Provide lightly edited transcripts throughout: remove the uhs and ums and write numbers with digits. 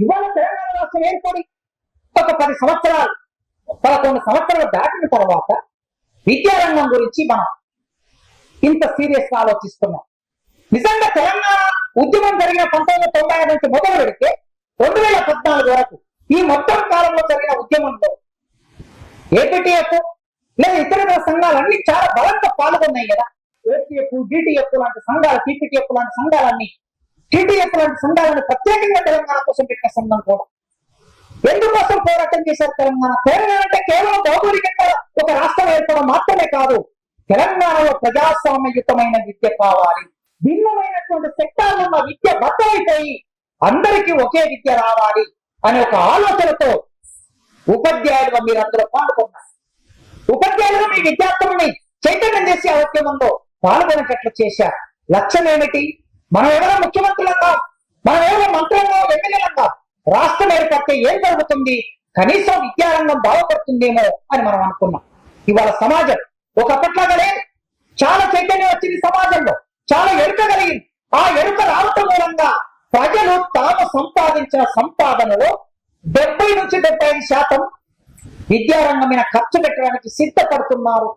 ఇవాళ తెలంగాణ రాష్ట్రం ఏర్పడి ఒక 10 సంవత్సరాలు 11 సంవత్సరాలు దాటిన తర్వాత విద్యారంగం గురించి మనం ఇంత సీరియస్ గా ఆలోచిస్తున్నాం. నిజంగా తెలంగాణ ఉద్యమం జరిగిన 1995 నుంచి మొదలు పెడితే 2014 వరకు ఈ మొత్తం కాలంలో జరిగిన ఉద్యమంలో ఏపీటీఎఫ్ లేదా ఇతర సంఘాలన్నీ చాలా బలంగా పాల్గొన్నాయి కదా. ఏపీఎఫ్, డిటిఎఫ్ లాంటి సంఘాలు, టీపీటీఎఫ్ లాంటి సంఘాలన్నీ, టీటీఎఫ్ లాంటి సంఘాలను ప్రత్యేకంగా తెలంగాణ కోసం పెట్టిన సంఘం కూడా ఎందుకోసం పోరాటం చేశారు? తెలంగాణ అంటే కేవలం భౌగోళికంగా ఒక రాష్ట్రం ఏర్పడడం మాత్రమే కాదు, తెలంగాణలో ప్రజాస్వామ్యయుతమైన విద్య కావాలి, భిన్నమైనటువంటి సెక్టార్లు ఉన్న విద్య బద్దలైపోయి అందరికీ ఒకే విద్య రావాలి అనే ఒక ఆలోచనతో ఉపాధ్యాయులుగా మీరు అందులో పాల్గొన్నారు. ఉపాధ్యాయులుగా మీ విద్యార్థులని చైతన్యం చేసి ఆ ఉద్యమంలో పాల్గొనేటట్లు చేశారు. లక్ష్యం ఏమిటి? మనం ఎవరో ముఖ్యమంత్రులంగా, మనం ఎవరో మంత్రులంగా, ఎమ్మెల్యేలంగా రాష్ట్రం ఏర్పడితే ఏం జరుగుతుంది, కనీసం విద్యారంగం బాగుపడుతుందేమో అని మనం అనుకున్నాం. ఇవాళ సమాజం ఒకప్పట్లాగానే చాలా చైతన్యం వచ్చింది, సమాజంలో చాలా ఎరుక కలిగింది. ఆ ఎరుక రావటం మూలంగా ప్రజలు తాము సంపాదించిన సంపాదనలో 70 నుంచి 75% విద్యారంగం మీద ఖర్చు పెట్టడానికి సిద్ధపడుతున్నారు.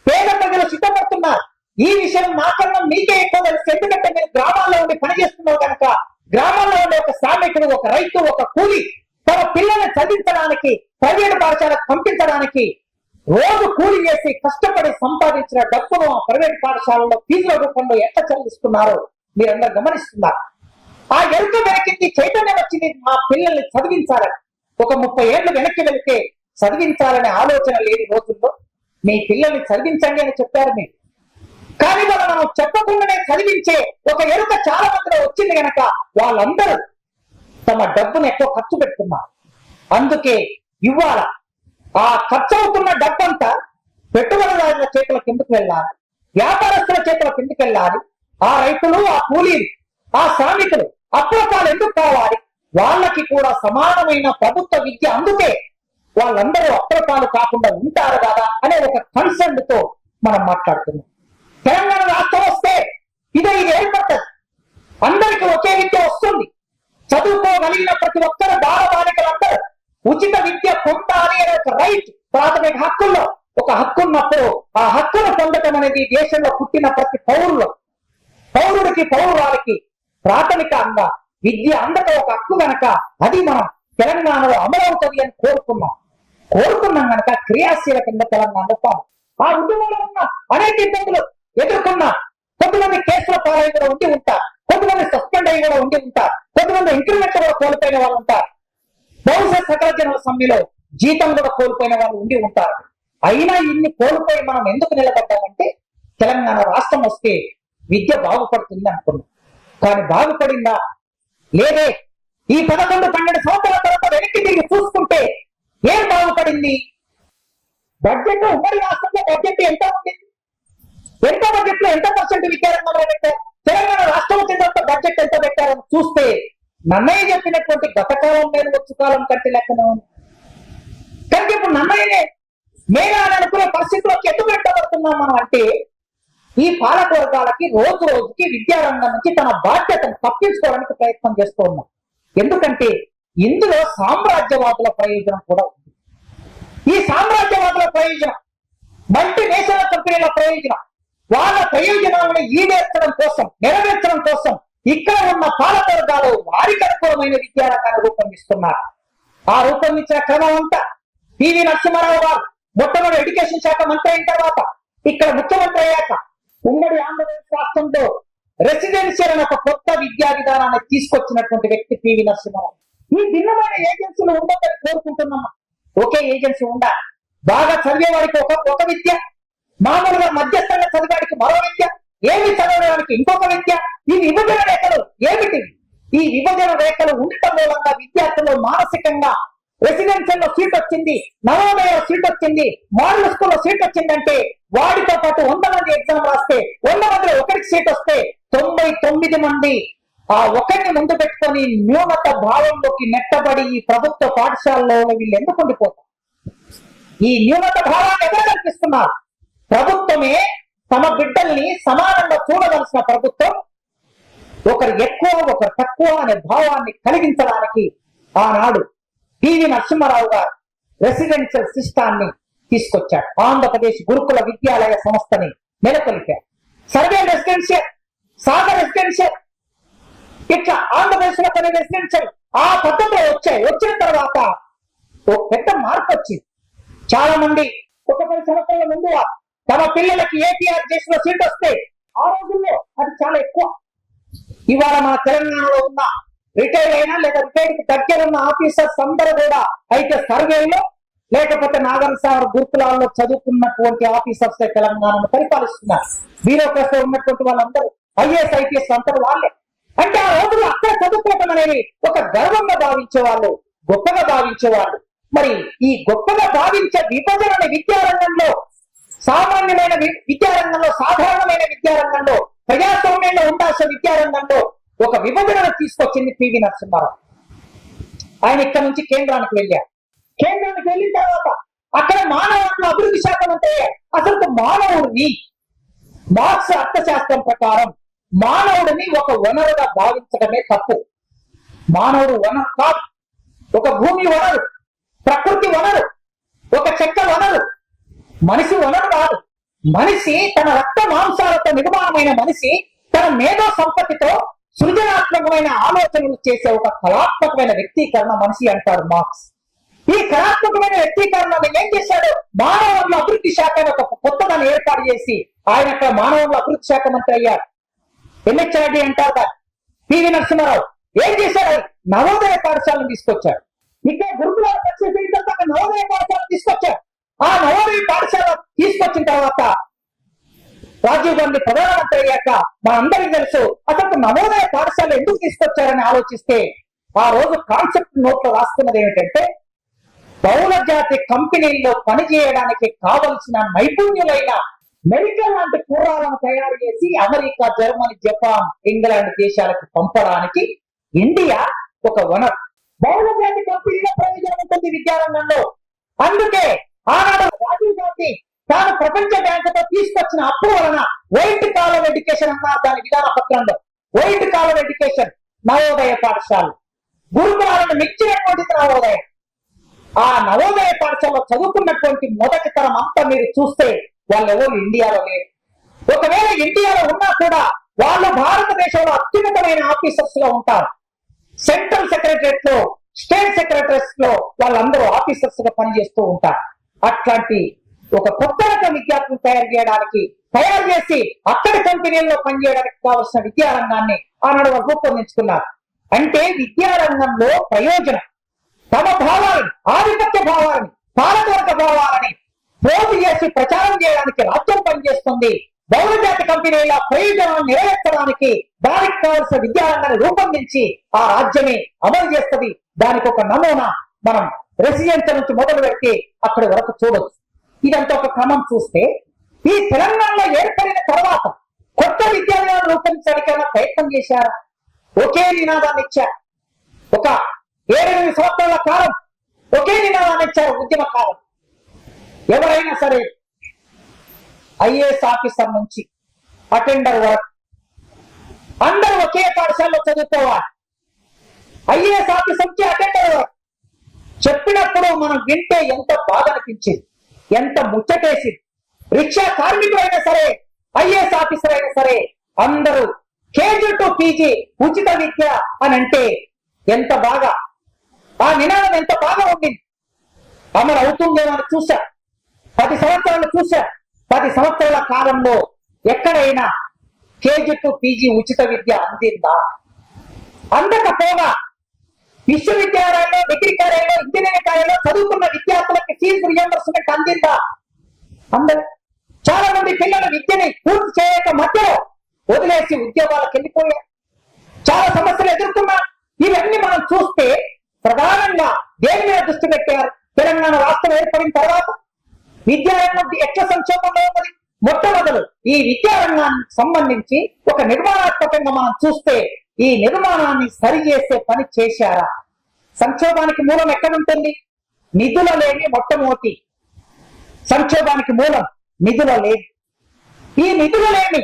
పేద ప్రజలు సిద్ధపడుతున్నారు. ఈ విషయం నాకన్నా మీకే ఎక్కువ తెలుసు. ఎందుకంటే మీరు గ్రామాల్లో ఉండి పనిచేస్తున్నారు కనుక, గ్రామాల్లో ఉండే ఒక శ్రామికుడు, ఒక రైతు, ఒక కూలి తన పిల్లల్ని చదివించడానికి, ప్రైవేటు పాఠశాలకు పంపించడానికి రోజు కూలి చేసి కష్టపడి సంపాదించిన డబ్బును ఆ ప్రైవేట్ పాఠశాలలో ఫీజుల రూపంలో ఎంత చెల్లిస్తున్నారో మీరందరూ గమనిస్తున్నారు. ఆ ఎరుక వెనక్కి చైతన్యం వచ్చింది, మా పిల్లల్ని చదివించాలని. ఒక 30 ఏళ్ళు వెనక్కి వెళితే చదివించాలనే ఆలోచన లేని రోజుల్లో మీ పిల్లల్ని చదివించండి అని చెప్పారు మీరు. కానీ మనం చెప్పకుండానే చదివించే ఒక ఎరుక చాలా మందిలో వచ్చింది కనుక వాళ్ళందరూ తమ డబ్బును ఎక్కువ ఖర్చు పెడుతున్నారు. అందుకే ఇవాళ ఆ ఖర్చు అవుతున్న డబ్బంతా పెట్టుబడిదారుల చేతుల కిందకు వెళ్ళాలి, వ్యాపారస్తుల చేతుల కిందకు వెళ్ళాలి. ఆ రైతులు, ఆ కూలీలు, ఆ శ్రామికులు అప్రకాలు ఎందుకు కావాలి? వాళ్ళకి కూడా సమానమైన ప్రభుత్వ విద్య అందుకే వాళ్ళందరూ అప్రకాలు కాకుండా ఉంటారు కదా అనే ఒక కన్సర్న్ తో మనం మాట్లాడుతున్నాం. తెలంగాణ రాష్ట్రం వస్తే ఇది ఏర్పడుతుంది, అందరికీ ఒకే విద్య వస్తుంది, చదువుకోగలిగిన ప్రతి ఒక్కరు బాలబాలికలందరూ ఉచిత విద్య పొందాలి అనే ఒక రైట్, ప్రాథమిక హక్కుల్లో ఒక హక్కు ఉన్నప్పుడు ఆ హక్కును పొందటం అనేది దేశంలో పుట్టిన ప్రతి పౌరుడికి పౌరురాలకి ప్రాథమికంగా విద్య అందటం ఒక హక్కు కనుక అది మనం తెలంగాణలో అమలవుతుంది అని కోరుకున్నాం కనుక క్రియాశీలకంగా తెలంగాణలో ఆ ఉద్యమంలో ఉన్న అనేక ఇబ్బందులు ఎదుర్కొన్నా, కొంతమంది కేసుల పాలై కూడా ఉండి ఉంటారు, కొంతమంది సస్పెండ్ అయ్యి కూడా ఉండి ఉంటారు, కొంతమంది ఇంక్రిమెంట్ కూడా కోల్పోయిన వాళ్ళు ఉంటారు, బహుశా సకల జనుల సమ్మెలో జీతం కూడా కోల్పోయిన వాళ్ళు ఉండి ఉంటారు. అయినా ఇన్ని కోల్పోయి మనం ఎందుకు నిలబడ్డామంటే తెలంగాణ రాష్ట్రం వస్తే విద్య బాగుపడుతుంది అనుకున్నాం. కానీ బాగుపడిందా? లేదే. ఈ 11-12 సంవత్సరాల తర్వాత వెనక్కి తిరిగి చూసుకుంటే ఏం బాగుపడింది? బడ్జెట్, ఉమ్మడి రాష్ట్రంలో బడ్జెట్ ఎంత ఉండింది? ఎంత బడ్జెట్ లో ఎంత పర్సెంట్ విద్యారంగంలో పెట్టారు? తెలంగాణ రాష్ట్రం వచ్చిన బడ్జెట్ ఎంత పెట్టారని చూస్తే నన్నయ్య చెప్పినటువంటి గతకాలం లేదు, వచ్చు కాలం కంటే లెక్కన ఉంది. కానీ ఇప్పుడు నన్నయ్యనే మేనా అని అనుకునే పరిస్థితిలోకి ఎందుకు పెట్టబడుతున్నాం మనం అంటే, ఈ పాలక వర్గాలకి రోజు రోజుకి విద్యారంగం నుంచి తన బాధ్యతను తప్పించుకోవడానికి ప్రయత్నం చేస్తూ ఉన్నాం. ఎందుకంటే ఇందులో సామ్రాజ్యవాదుల ప్రయోజనం కూడా ఉంది. ఈ సామ్రాజ్యవాదుల ప్రయోజనం, మల్టీనేషనల్ కంపెనీల ప్రయోజనం, వాళ్ళ ప్రయోజనాలను నెరవేర్చడం కోసం ఇక్కడ ఉన్న పాలక వర్గాలు వారికి అనుకూలమైన విద్యారంగాన్ని రూపొందిస్తున్నారు. ఆ రూపొందించిన క్రమం అంతా పివి నరసింహారావు గారు మొట్టమొదటి ఎడ్యుకేషన్ శాఖ మంత్రి అయిన తర్వాత ఇక్కడ ముఖ్యమంత్రి అయ్యాక ఉమ్మడి ఆంధ్రప్రదేశ్ రాష్ట్రంలో రెసిడెన్షియల్ అనే ఒక కొత్త విద్యా విధానాన్ని తీసుకొచ్చినటువంటి వ్యక్తి పివి నరసింహారావు. ఈ భిన్నమైన ఏజెన్సీలు ఉండాలని కోరుకుంటున్నాం. ఒకే ఏజెన్సీ ఉండాలి. బాగా చదివే వారికి ఒక విద్య, మామూలుగా మధ్యస్థంగా చదివాడికి మరో విద్య, ఏమి చదవడానికి ఇంకొక విద్య. ఈ విభజన రేఖలు ఏమిటి? ఈ విభజన రేఖలు ఉండటం మూలంగా విద్యార్థులు మానసికంగా రెసిడెన్షియల్ లో సీట్ వచ్చింది, నవోదయ సీట్ వచ్చింది, మోడల్ స్కూల్లో సీట్ వచ్చిందంటే వాడితో పాటు 100 మంది ఎగ్జామ్ రాస్తే 100 మందిలో ఒకరికి సీట్ వస్తే 99 మంది ఆ ఒకరిని ముందు పెట్టుకొని న్యూనత భావంలోకి నెట్టబడి ఈ ప్రభుత్వ పాఠశాలలో వీళ్ళు ఎందుకు ఉండిపోతారు? ఈ న్యూనత భావాన్ని ఎవరు కల్పిస్తున్నారు? ప్రభుత్వమే తమ బిడ్డల్ని సమానంగా చూడవలసిన ప్రభుత్వం ఒకరు ఎక్కువ ఒకరు తక్కువ అనే భావాన్ని కలిగించడానికి ఆనాడు పివి నరసింహారావు గారు రెసిడెన్షియల్ సిస్టాన్ని తీసుకొచ్చాడు. ఆంధ్రప్రదేశ్ గురుకుల విద్యాలయ సంస్థని నెలకొల్పారు. సర్వే రెసిడెన్షియల్, సాగర్ రెసిడెన్షియల్, ఇట్లా ఆంధ్రప్రదేశ్ లో కొన్ని రెసిడెన్షియల్ ఆ పద్ధతిలో వచ్చాయి. వచ్చిన తర్వాత ఒక పెద్ద మార్పు వచ్చింది. చాలా మంది ఒక 10 సంవత్సరాల ముందు తమ పిల్లలకి ఏపీఆర్ చేసిన సీట్ వస్తే ఆ రోజుల్లో అది చాలా ఎక్కువ. ఇవాళ మన తెలంగాణలో ఉన్న రిటైర్ అయినా లేదా రిటైర్ కి దగ్గర ఉన్న ఆఫీసర్స్ అందరూ కూడా అయితే సర్వేలో లేకపోతే నాగరసాగర్ గురుకులాల్లో చదువుకున్నటువంటి ఆఫీసర్స్ తెలంగాణను పరిపాలిస్తున్నారు. బ్యూరోక్రసీ ఉన్నటువంటి వాళ్ళందరూ ఐఏఎస్ ఐపీఎస్ అందరూ వాళ్ళే. అంటే ఆ రోజుల్లో అక్కడ చదువుకోవటం అనేది ఒక గర్వంగా భావించేవాళ్ళు, గొప్పగా భావించేవాళ్ళు. మరి ఈ గొప్పగా భావించే విభజనని విద్యారంగంలో, సామాన్యమైన విద్యారంగంలో, సాధారణమైన విద్యారంగంలో, ప్రజాస్వామ్యంలో ఉండాల్సిన విద్యారంగంలో ఒక విభజనను తీసుకొచ్చింది పివి నరసింహారావు. ఆయన ఇక్కడ నుంచి కేంద్రానికి వెళ్ళారు. కేంద్రానికి వెళ్ళిన తర్వాత అక్కడ మానవ హక్కుల అభివృద్ధి శాఖ అంటే అసలు మానవుడిని మార్క్స్ అర్థశాస్త్రం ప్రకారం మానవుడిని ఒక వనరుగా భావించడమే తప్పు. మానవుడు వనరు కాదు. ఒక భూమి వనరు, ప్రకృతి వనరు, ఒక చెక్క వనరు, మనిషి వనరు కాదు. మనిషి తన రక్త మాంసాలతో నిర్మాణమైన మనిషి తన మేధో సంపత్తితో సృజనాత్మకమైన ఆలోచనలు చేసే ఒక కళాత్మకమైన వ్యక్తీకరణ మనిషి అంటారు మార్క్స్. ఈ కళాత్మకమైన వ్యక్తీకరణను ఏం చేశాడు? మానవ వనరుల అభివృద్ధి శాఖ ఒక కొత్తదాన్ని ఏర్పాటు చేసి ఆయన అక్కడ మానవ వనరుల అభివృద్ధి శాఖ మంత్రి అయ్యారు. ఎంహెచ్ఆర్డి అంటారు కదా. పివి నరసింహారావు ఏం చేశారు? నవోదయ పాఠశాలను తీసుకొచ్చారు. ఇక్కడ గురుకులాలు సక్సెస్ అయిన తర్వాత నవోదయ పాఠశాలను తీసుకొచ్చారు. ఆ నవోదయ పాఠశాల తీసుకొచ్చిన తర్వాత రాజీవ్ గాంధీ ప్రధానమంత్రి అయ్యాక మనందరికీ తెలుసు అసలు నవోదయ పాఠశాల ఎందుకు తీసుకొచ్చారని ఆలోచిస్తే ఆ రోజు కాన్సెప్ట్ నోట్లో రాస్తున్నది ఏమిటంటే బహుళ జాతి కంపెనీల్లో పనిచేయడానికి కావలసిన నైపుణ్యులైన మెడికల్ లాంటి కూరాలను తయారు చేసి అమెరికా, జర్మనీ, జపాన్, ఇంగ్లాండ్ దేశాలకు పంపడానికి ఇండియా ఒక వనరు. బహుళ జాతి కంపెనీల ప్రయోజనం ఉంటుంది విద్యారంగంలో. అందుకే ఆనాడు రాజీవ్ గాంధీ తాను ప్రపంచ బ్యాంకుతో తీసుకొచ్చిన అప్పు వలన వైట్ కాలర్ ఎడ్యుకేషన్ అన్నారు దాని విధాన పత్రంలో. వైట్ కాలర్ ఎడ్యుకేషన్, నవోదయ పాఠశాల, గురుకులాలను మించినటువంటిది నవోదయ. ఆ నవోదయ పాఠశాలలో చదువుకున్నటువంటి మొదటి తరం అంతా మీరు చూస్తే వాళ్ళు ఎవరు ఇండియాలో లేరు. ఒకవేళ ఇండియాలో ఉన్నా కూడా వాళ్ళు భారతదేశంలో అత్యున్నతమైన ఆఫీసర్స్ లో ఉంటారు. సెంట్రల్ సెక్రటరియట్ లో, స్టేట్ సెక్రటరీస్ లో వాళ్ళందరూ ఆఫీసర్స్ గా పనిచేస్తూ ఉంటారు. అట్లాంటి ఒక కొత్త రకం విద్యార్థులు తయారు చేసి అక్కడి కంపెనీల్లో పనిచేయడానికి కావలసిన విద్యారంగాన్ని ఆనాడు వాళ్ళు రూపొందించుకున్నారు. అంటే విద్యారంగంలో ప్రయోజనం తమ భావాలని, ఆధిపత్య భావాలని, పాలకవర్గ భావాలని పోటీ చేసి ప్రచారం చేయడానికి రాజ్యం పనిచేస్తుంది. బహుళ జాతి కంపెనీల ప్రయోజనాలను నెరవేర్చడానికి దానికి కావలసిన విద్యారంగాన్ని రూపొందించి ఆ రాజ్యమే అమలు చేస్తుంది. దానికి ఒక నమూనా మనం రెసిడెన్షియల్ నుంచి మొదలు పెట్టి అక్కడి వరకు చూడొచ్చు. ఇదంతా ఒక క్రమం చూస్తే ఈ తెలంగాణలో ఏర్పడిన తర్వాత కొత్త విద్యాలయాలను రూపొందించడానికి ప్రయత్నం చేశారా? ఒకే నినాదాన్ని ఇచ్చారు. ఒక 7-8 సంవత్సరాల కాలం ఒకే నినాదాన్ని ఇచ్చారు. ఉద్యమ కాలం ఎవరైనా సరే ఐఏఎస్ ఆఫీసర్ నుంచి అటెండర్ వరకు అందరూ ఒకే పాఠశాలలో చదువుకోవాలి. ఐఏఎస్ ఆఫీసర్ నుంచి అటెండర్ వరకు చెప్పినప్పుడు మనం వింటే ఎంత బాధ అనిపించింది, ఎంత ముచ్చటేసింది. రిక్షా కార్మికులైనా సరే, ఐఏఎస్ ఆఫీసర్ అయినా సరే అందరూ కేజీ టు పీజీ ఉచిత విద్య అని అంటే ఎంత బాగా, ఆ నినాదం ఎంత బాగా ఉండింది. అమలు అవుతుందేమో అని చూశా. 10 సంవత్సరాలు చూశా. 10 సంవత్సరాల కాలంలో ఎక్కడైనా కేజీ టు పీజీ ఉచిత విద్య అందిందా? అందకపోగా విశ్వవిద్యాలయాల్లో, డిగ్రీ కాలేజీలో, ఇంజనీరింగ్ కాలేజీలో చదువుకున్న విద్యార్థులకి ఫీజు రియంబర్స్మెంట్ అందిందా? అందరు. చాలా మంది పిల్లలు విద్యని పూర్తి చేయక మధ్యలో వదిలేసి ఉద్యోగాలకు వెళ్ళిపోయారు. చాలా సమస్యలు ఎదుర్కొన్నారు. ఇవన్నీ మనం చూస్తే ప్రధానంగా దేని మీద దృష్టి పెట్టారు? తెలంగాణ రాష్ట్రం ఏర్పడిన తర్వాత విద్యారంగం ఎట్లా సంక్షోభంలో ఉన్నది? మొట్టమొదలు ఈ విద్యారంగానికి సంబంధించి ఒక నిర్మాణాత్మకంగా మనం చూస్తే ఈ నిర్మాణాన్ని సరిచేసే పని చేశారా? సంక్షోభానికి మూలం ఎక్కడుంటుంది? నిధుల లేని మొట్టమొదటి సంక్షోభానికి మూలం నిధుల లేని. ఈ నిధులు లేని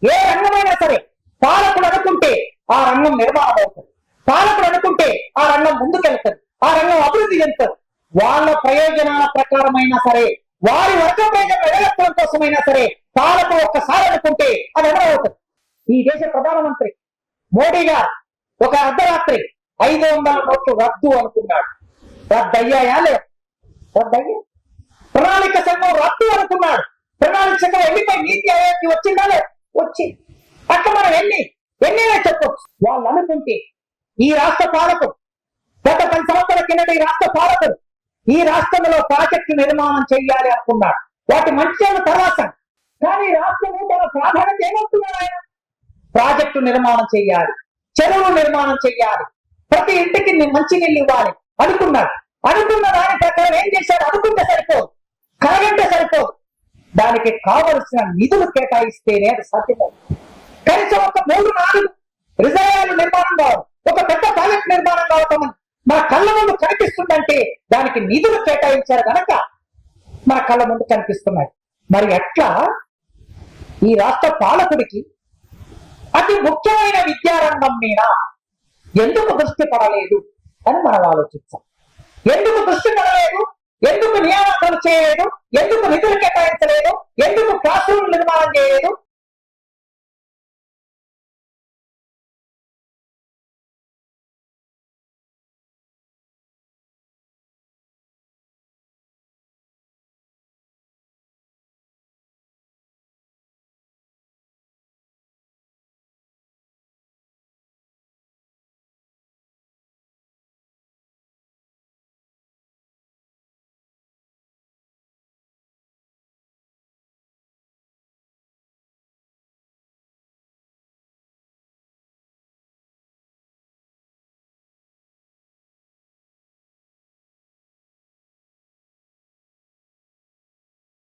ఏ రంగమైనా సరే పాలకులు అనుకుంటే ఆ రంగం నిర్మాణం అవుతుంది. పాలకుడు అనుకుంటే ఆ రంగం ముందుకెళ్తుంది, ఆ రంగం అభివృద్ధి చెందుతుంది. వాళ్ళ ప్రయోజనాల ప్రకారమైనా సరే, వారి వర్గ ప్రయోజనం ఎడగట్టడం కోసమైనా సరే పాలకుడు ఒక్కసారి అనుకుంటే అది అమలవుతుంది. ఈ దేశ ప్రధానమంత్రి మోడీ గారు ఒక అర్ధరాత్రి 500 నోట్లు రద్దు అనుకున్నాడు. రద్దయ్యాయా లేదు? రద్దయ్యా. ప్రణాళిక సంఘం రద్దు అనుకున్నాడు. ప్రణాళిక సంఘం వెళ్ళిపోయి నీతి ఆయోగ్కి వచ్చిందా లేదు? వచ్చి అట్లా మనం ఎన్నినే చెప్పొచ్చు. వాళ్ళు అనుకుంటే ఈ రాష్ట్ర పాలకుడు గత 10 సంవత్సరాల కిందట ఈ రాష్ట్ర పాలకుడు ఈ రాష్ట్రంలో ప్రాజెక్టు నిర్మాణం చేయాలి అనుకున్నాడు. వాటి మంచి తర్వాత కానీ రాష్ట్రంలో తన ప్రాధాన్యత ఏమవుతున్నాడు? ఆయన ప్రాజెక్టు నిర్మాణం చేయాలి, చెరువులు నిర్మాణం చేయాలి, ప్రతి ఇంటికి మంచినీళ్ళు ఇవ్వాలి అనుకున్నాడు. అనుకున్న దాని ప్రకారం ఏం చేశాడు? అనుకుంటే సరిపోదు, కాదంటే సరిపోదు. దానికి కావలసిన నిధులు కేటాయిస్తేనే అది సాధ్యమవుతుంది. కనీసం ఒక 3-4 రిజర్వాయర్లు నిర్మాణం కావాలి, ఒక పెద్ద ప్రాజెక్ట్ నిర్మాణం కావటం మన కళ్ళ ముందు కనిపిస్తుందంటే దానికి నిధులు కేటాయించారు కనుక మన కళ్ళ ముందు కనిపిస్తున్నాయి. మరి అట్లా ఈ రాష్ట్ర పాలకుడికి అతి ముఖ్యమైన విద్యారంగం మీద ఎందుకు దృష్టి పడలేదు అని మనం ఆలోచించాం. ఎందుకు దృష్టి పడలేదు? ఎందుకు నియామకాలు చేయలేదు? ఎందుకు నిధులు కేటాయించలేదు? ఎందుకు క్లాస్ రూమ్ నిర్మాణం చేయలేదు?